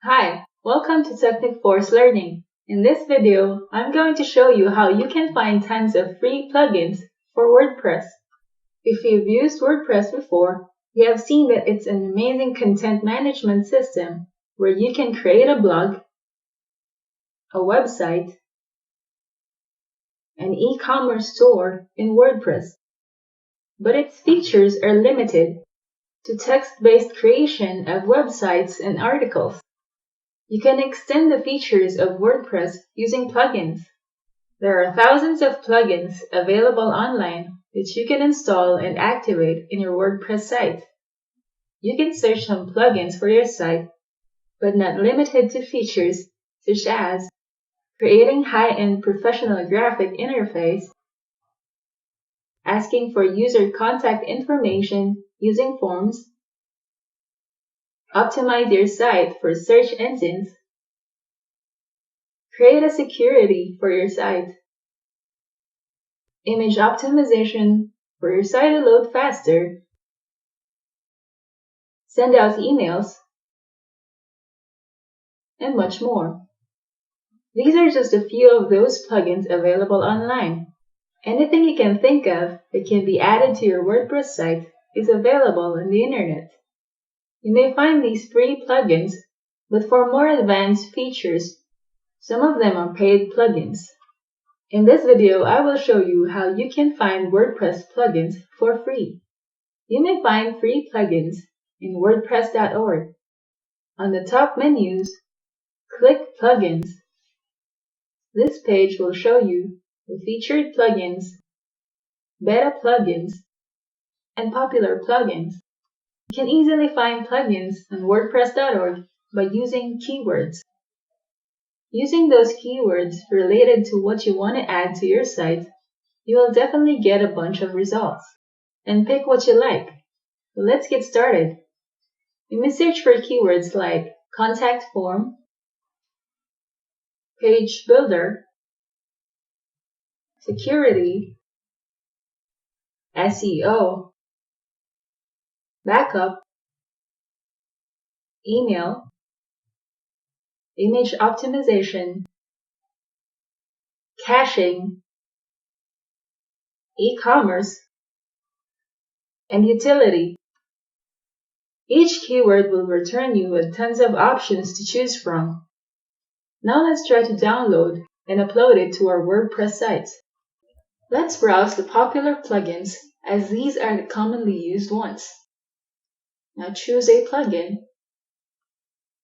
Hi, welcome to Technic Force Learning. In this video, I'm going to show you how you can find tons of free plugins for WordPress. If you've used WordPress before, you have seen that it's an amazing content management system where you can create a blog, a website, an e-commerce store in WordPress. But its features are limited to text-based creation of websites and articles. You can extend the features of WordPress using plugins. There are thousands of plugins available online that you can install and activate in your WordPress site. You can search some plugins for your site, but not limited to features such as creating high-end professional graphic interface, asking for user contact information using forms, optimize your site for search engines, create a security for your site, image optimization for your site to load faster, send out emails, and much more. These are just a few of those plugins available online. Anything you can think of that can be added to your WordPress site is available on the internet. You may find these free plugins, but for more advanced features, some of them are paid plugins. In this video, I will show you how you can find WordPress plugins for free. You may find free plugins in WordPress.org. On the top menus, click Plugins. This page will show you the featured plugins, beta plugins, and popular plugins. You can easily find plugins on WordPress.org by using keywords. Using those keywords related to what you want to add to your site, you will definitely get a bunch of results. And pick what you like. So let's get started. You may search for keywords like contact form, page builder, security, SEO, backup, email, image optimization, caching, e-commerce, and utility. Each keyword will return you with tons of options to choose from. Now let's try to download and upload it to our WordPress site. Let's browse the popular plugins as these are the commonly used ones. Now choose a plugin.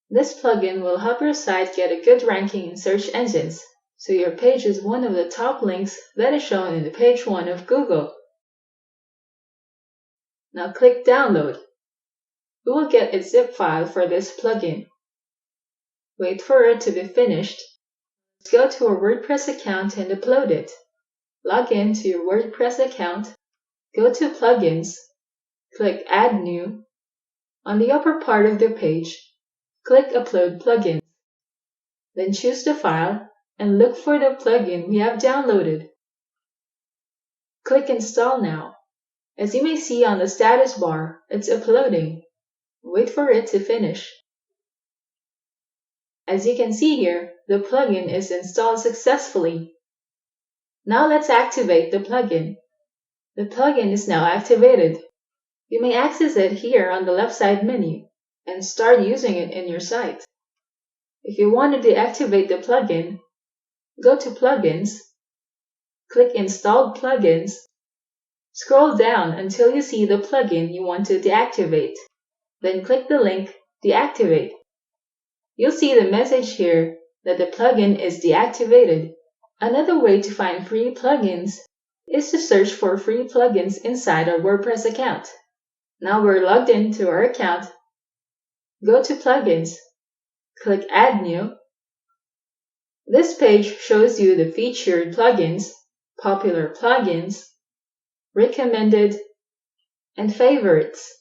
This plugin will help your site get a good ranking in search engines, so your page is one of the top links that is shown in the page 1 of Google. Now click Download. You will get a zip file for this plugin. Wait for it to be finished. Let's go to our WordPress account and upload it. Log in to your WordPress account. Go to Plugins. Click Add New. On the upper part of the page, click Upload Plugins. Then choose the file and look for the plugin we have downloaded. Click Install Now. As you may see on the status bar, it's uploading. Wait for it to finish. As you can see here, the plugin is installed successfully. Now let's activate the plugin. The plugin is now activated. You may access it here on the left side menu and start using it in your site. If you want to deactivate the plugin, go to Plugins, click Installed Plugins, scroll down until you see the plugin you want to deactivate. Then click the link Deactivate. You'll see the message here that the plugin is deactivated. Another way to find free plugins is to search for free plugins inside our WordPress account. Now we're logged into our account. Go to Plugins. Click Add New. This page shows you the featured plugins, popular plugins, recommended, and favorites.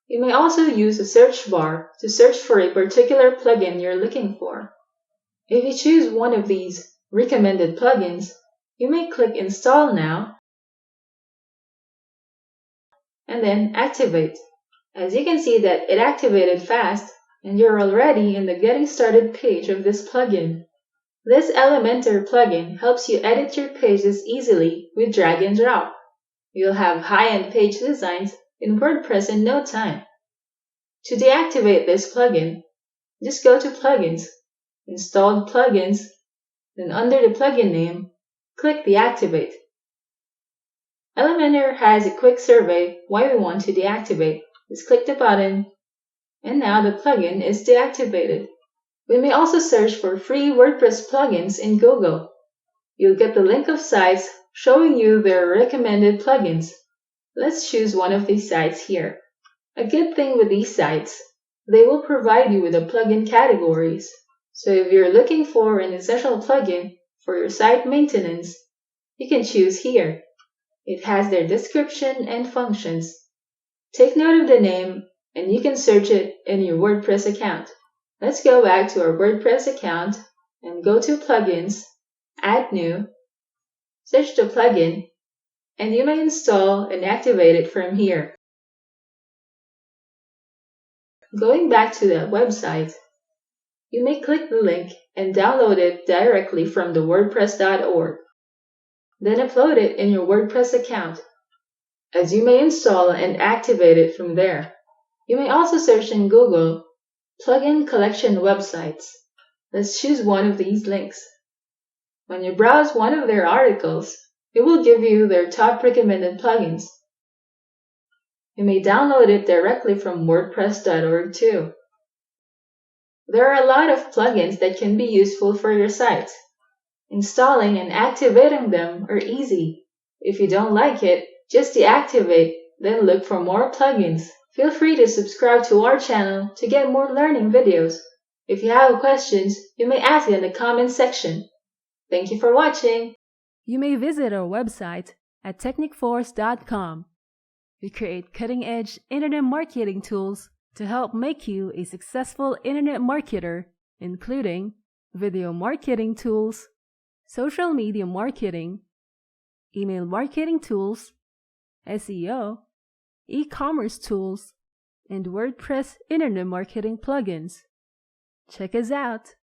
You may also use a search bar to search for a particular plugin you're looking for. If you choose one of these recommended plugins, you may click Install Now and then Activate. As you can see that it activated fast, and you're already in the Getting Started page of this plugin. This Elementor plugin helps you edit your pages easily with drag and drop. You'll have high-end page designs in WordPress in no time. To deactivate this plugin, just go to Plugins, Installed Plugins, then under the plugin name, click Deactivate. Elementor has a quick survey why we want to deactivate. Just click the button, and now the plugin is deactivated. We may also search for free WordPress plugins in Google. You'll get the link of sites showing you their recommended plugins. Let's choose one of these sites here. A good thing with these sites, they will provide you with the plugin categories. So if you're looking for an essential plugin for your site maintenance, you can choose here. It has their description and functions. Take note of the name, and you can search it in your WordPress account. Let's go back to our WordPress account and go to Plugins, Add New, search the plugin, and you may install and activate it from here. Going back to the website, you may click the link and download it directly from the WordPress.org. Then upload it in your WordPress account, as you may install and activate it from there. You may also search in Google plugin collection websites. Let's choose one of these links. When you browse one of their articles, it will give you their top recommended plugins. You may download it directly from WordPress.org too. There are a lot of plugins that can be useful for your site. Installing and activating them are easy. If you don't like it, just deactivate, then look for more plugins. Feel free to subscribe to our channel to get more learning videos. If you have questions, you may ask in the comment section. Thank you for watching. You may visit our website at technicforce.com. We create cutting-edge internet marketing tools to help make you a successful internet marketer, including video marketing tools, social media marketing, email marketing tools, SEO, e-commerce tools, and WordPress internet marketing plugins. Check us out!